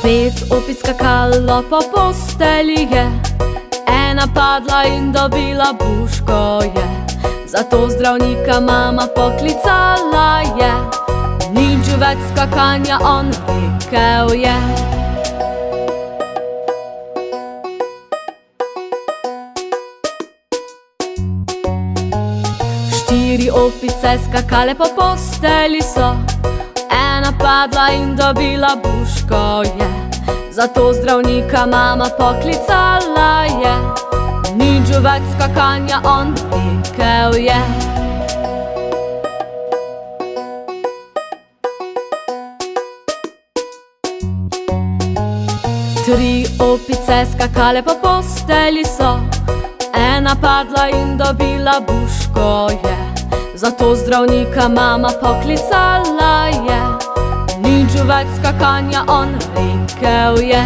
Pet opic skakalo po postelji je, ena padla in dobila buško je. Zato zdravnika mama poklicala je, nič več skakanja, on rekel je. Štiri opice skakale po postelji so, ena padla in dobila buško je. Zato zdravnika mama poklicala je, nič več skakanja, on rekel je. Tri opice skakale po postelji so, ena padla in dobila buško je. Zato zdravnika mama poklicala je, nič več skakanja, on rekel je.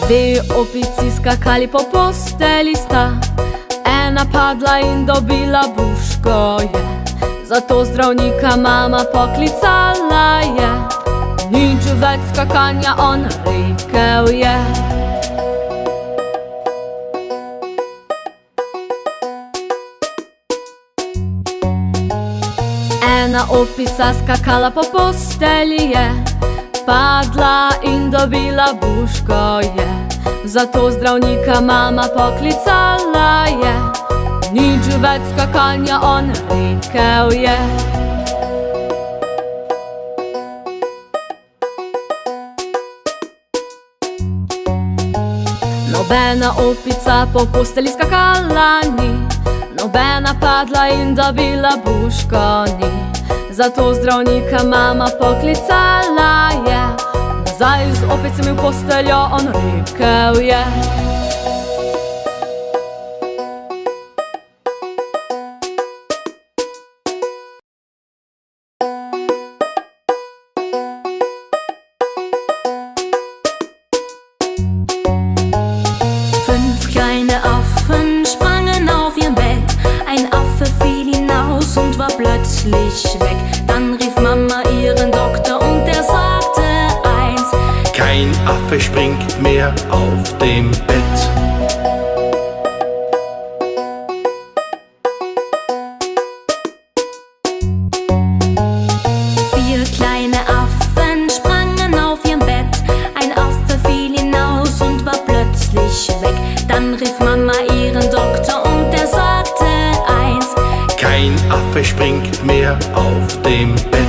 Dve opici skakali po postelji sta, ena padla in dobila buško je. Zato zdravnika mama poklicala je, nič več skakanja, on rekel je. Ena opica skakala po postelji je, padla in dobila buško je. Zato zdravnika mama poklicala je, nič več skakanja, on rekel je. Nobena opica po postelji skakala ni, nobena padla in dobila buško ni. Zato zdravnika mama poklicala je, nazaj z opicami v posteljo, on rekel je. Fünf kleine Affen sprangen auf ihrem Bett. Ein Affe fiel hinaus und war plötzlich weg. Dann rief Mama ihren Doktor und der sagte eins: Kein Affe springt mehr auf dem Bett. Vier kleine Affen sprangen auf ihrem Bett. Ein Affe fiel hinaus und war plötzlich weg. Dann rief Mama ihren Doktor und der sagte eins: Kein Affe springt mehr auf dem Bett.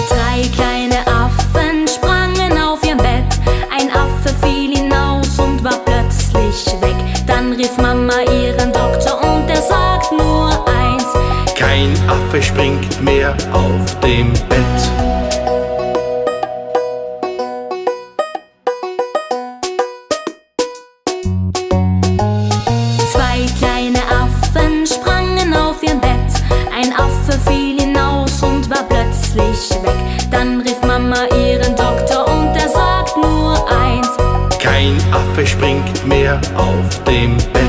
Drei kleine Affen sprangen auf ihrem Bett. Ein Affe fiel hinaus und war plötzlich weg. Dann rief Mama ihren Doktor und der sagt nur eins: Kein Affe springt mehr auf dem Bett. Zwei kleine Affen sprangen auf ihrem Bett. Ein Affe fiel hinaus und war plötzlich weg. Dann rief Mama ihren Doktor und der sagt nur eins: Kein Affe springt mehr auf dem Bett.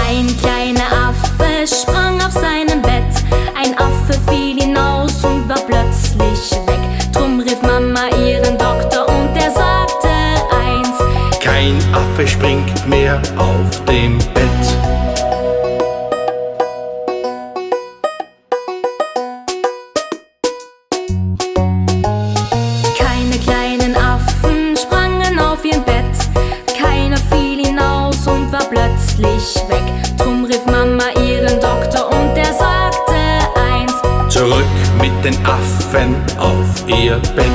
Ein kleiner Affe sprang auf seinem Bett. Ein Affe fiel hinaus und war plötzlich weg. Drum rief Mama ihren Doktor und der sagte eins: Kein Affe springt mehr auf dem Bett. Keine kleinen Affen sprangen auf ihrem Bett. Keiner fiel hinaus und war plötzlich weg. Drum rief Mama ihren Doktor und der sagte eins: Zurück mit den Affen auf ihr Bett.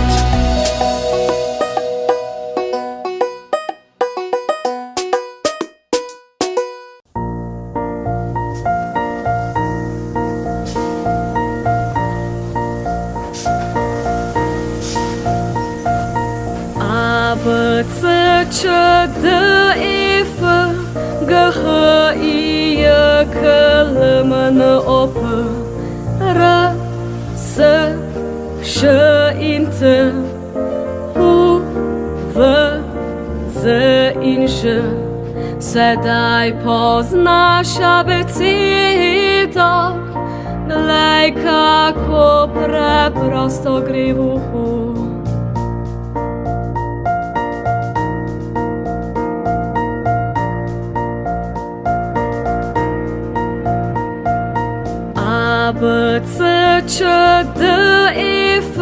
Çadı ife gahı iya kalımın že sedaj poznaš abecedo. Glej, kako preprosto gre v uhu. A, B, C, Č, D, E, F,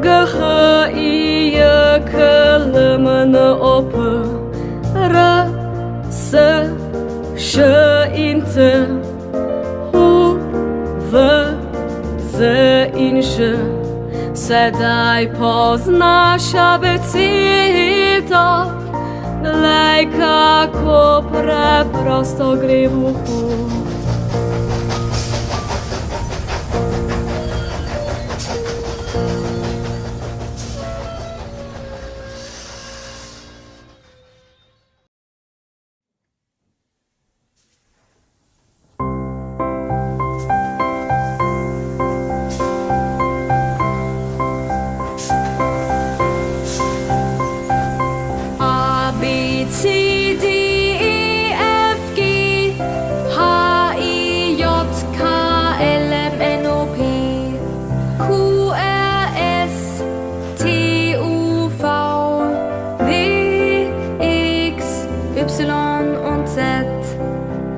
G, H, I, J, K, L, M, N, O, P, R, S, Š in T, U, V, Z in Ž. Sedaj poznaš abecedo. Glej, kako preprosto gre v uhu.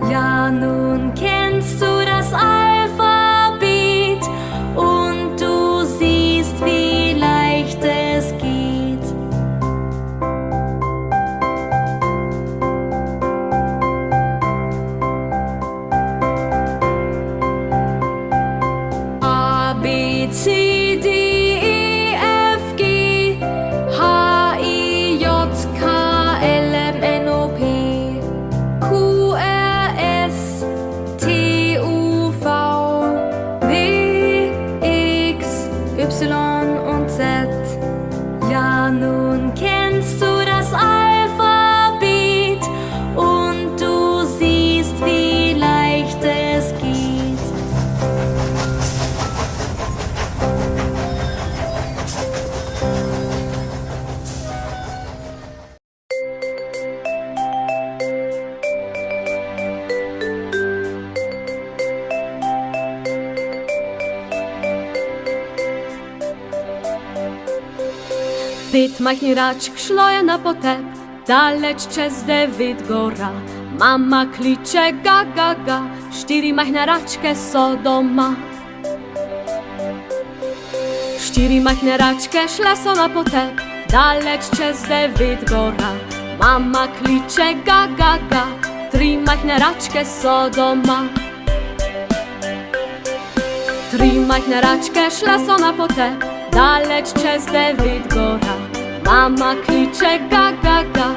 Ja, nun kennst du das Alphabet und du siehst, wie leicht es geht. A, B, C, D, E, F, G, H, I, J, K, L, M, N, O, P, Q, R, S, T, U, V, W, X, Y und Z. Ja, nun kennst du das Alphabet und du siehst, wie leicht es geht. Pet majhnih račk šlo je na potep, daleč čez 9 gora. Mama kliče ga, ga, ga, 4 majhne račke so doma. 4 majhne račke šle so na potep, daleč čez 9 gora. Mama kliče ga, ga, ga, 3 majhne račke so doma. 3 majhne račke šle so na potep, daleč čez 9 gora. Mama kliče ga, ga, ga,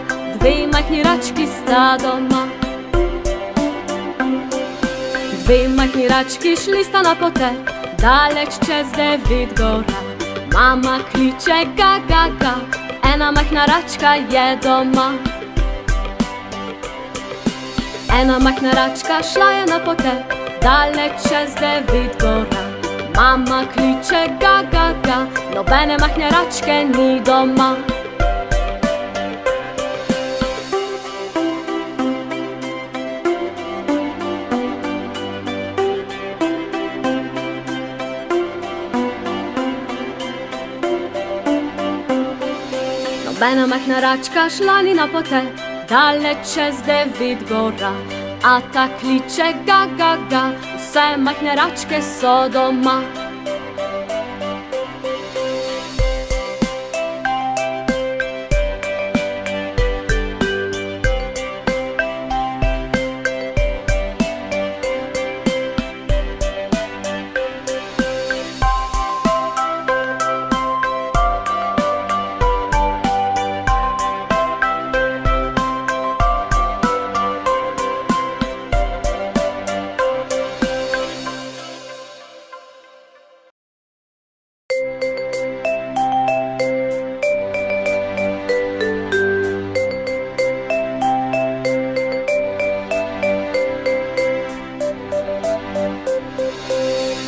2 majhni rački sta doma. 2 majhni rački šli sta na potep, daleč čez 9 gora. Mama kliče ga, ga, ga, 1 majhna račka je doma. 1 majhna račka šla je na potep, daleč čez 9 gora. Mama kliče ga, ga, ga, nobene majhne račke ni doma. Nobena majhna račka šla ni na potep, daleč čez 9 gora. A ta kliče ga, ga, ga, vse majhne račke so doma.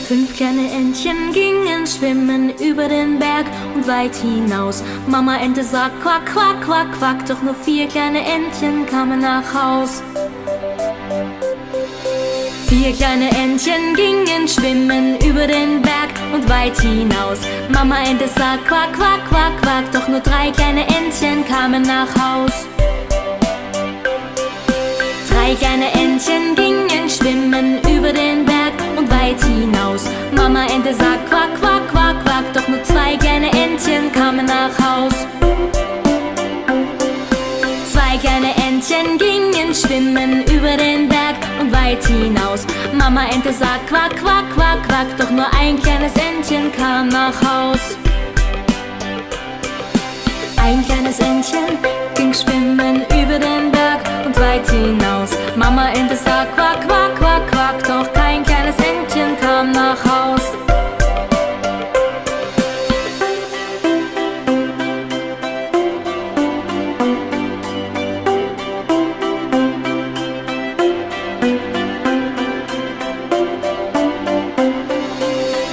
5 kleine Entchen gingen schwimmen über den Berg und weit hinaus. Mama Ente sagt quack, quack, quack, quack, doch nur 4 kleine Entchen kamen nach Haus. 4 kleine Entchen gingen schwimmen über den Berg und weit hinaus. Mama Ente sagt quack, quack, quack, quack, doch nur 3 kleine Entchen kamen nach Haus. 3 kleine Entchen gingen schwimmen über den Berg und weit hinaus. Mama Ente sagt quack, quack, quack, quack, doch nur 2 kleine Entchen kamen nach Haus. 2 kleine Entchen gingen schwimmen über den Berg und weit hinaus. Mama Ente sagt quack, quack, quack, quack, doch nur 1 kleines Entchen kam nach Haus. 1 kleines Entchen ging schwimmen über den Berg und weit hinaus. Mama Ente sagt quack, quack, quack, quack, doch kein kleines Entchen kam nach Haus.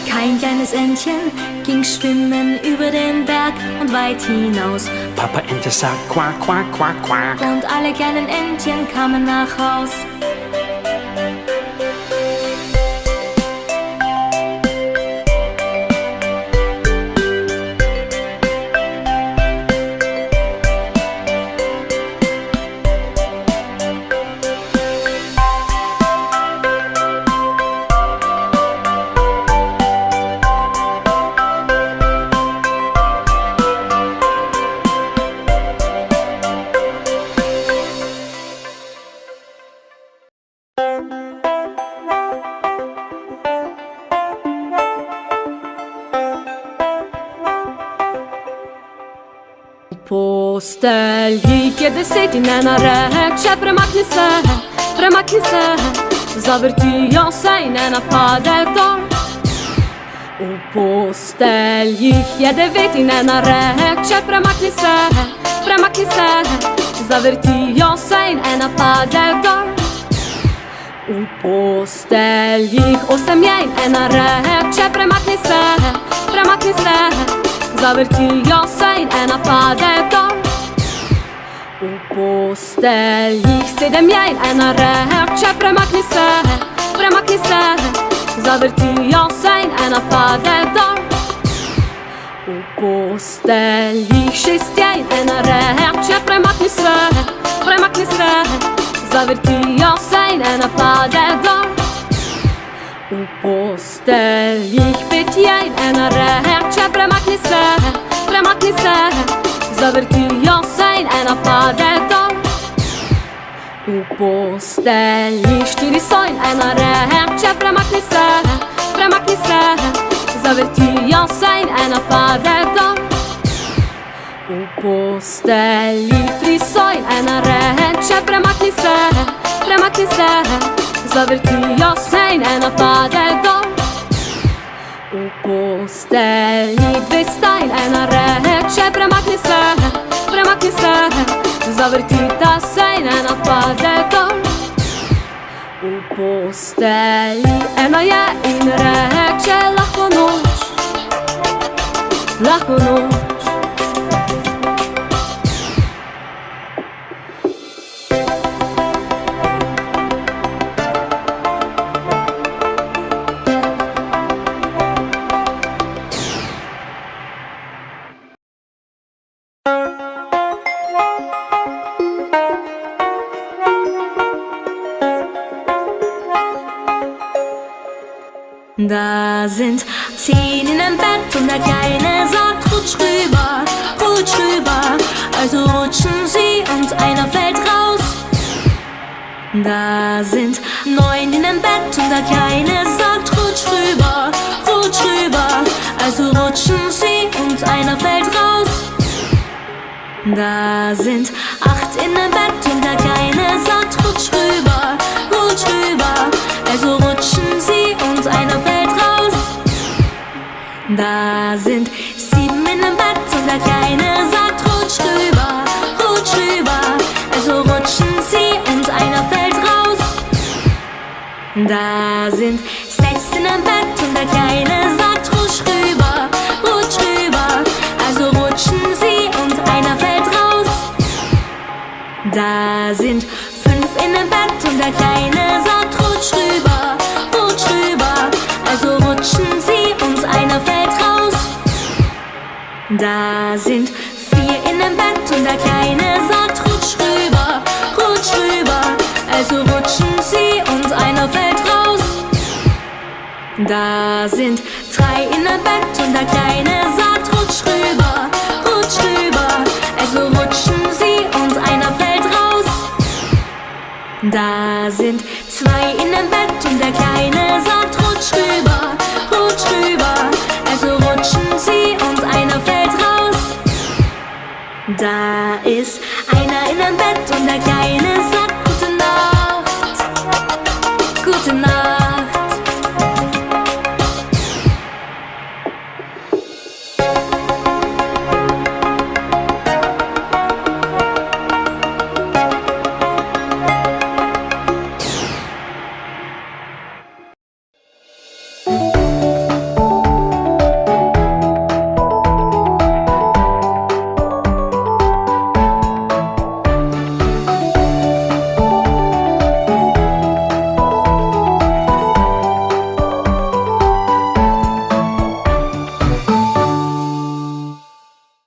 Kein kleines Entchen ging schwimmen über den Berg und weit hinaus. Papa Ente sagt quack, quack, quack, quack. Und alle kleinen Entchen kamen nach Haus. Постелі є 10 не нарече, примакни се, заверти се і не нападе дощ. У постелі є 9 не нарече, примакни се, заверти се і не нападе дощ. У постелі 8 є не нарече, примакни се, заверти се і не нападе дощ. У постелі 7 є не нарече, примакни се, заверти се і не нападе дощ. У постелі 6 є не нарече, примакни се, заверти се і не нападе дощ. У постелі 5 є не нарече, примакни се, заверти се і не нападе дощ. У постелі 4 са не нарече, примакни се, заверти се і не нападе дощ. У постелі 3 са не нарече, примакни се, заверти се і не нападе дощ. У постелі 2 са не нарече, примакни се, заверти се і не нападе дощ. У постелі 1 є і нарече, лахко ноч. Da sind 10 in einem Bett und der Kleine sagt rutsch rüber, also rutschen sie und einer fällt raus. Da sind 9 in einem Bett und der Kleine sagt rutsch rüber, also rutschen sie und einer fällt raus. Da sind 8 in einem Bett und der Kleine sagt rutsch rüber, also rutschen sie und einer fällt raus. Da sind 7 in einem Bett und der Kleine sagt rutsch rüber, also rutschen sie und einer fällt raus. Da sind 6 in dem Bett und der Kleine sagt, rutsch rüber, also rutschen sie und einer fällt raus. Da sind 5 in dem Bett und der Kleine sagt, rutsch rüber, also rutschen sie und einer fällt raus. Da sind 4 in dem Bett und der Kleine sagt, rutsch rüber, also rutschen sie und einer fällt raus. Da sind 3 in dem Bett und der Kleine sagt, rutsch rüber, also rutschen sie und einer fällt raus. Da sind 2 in dem Bett und der Kleine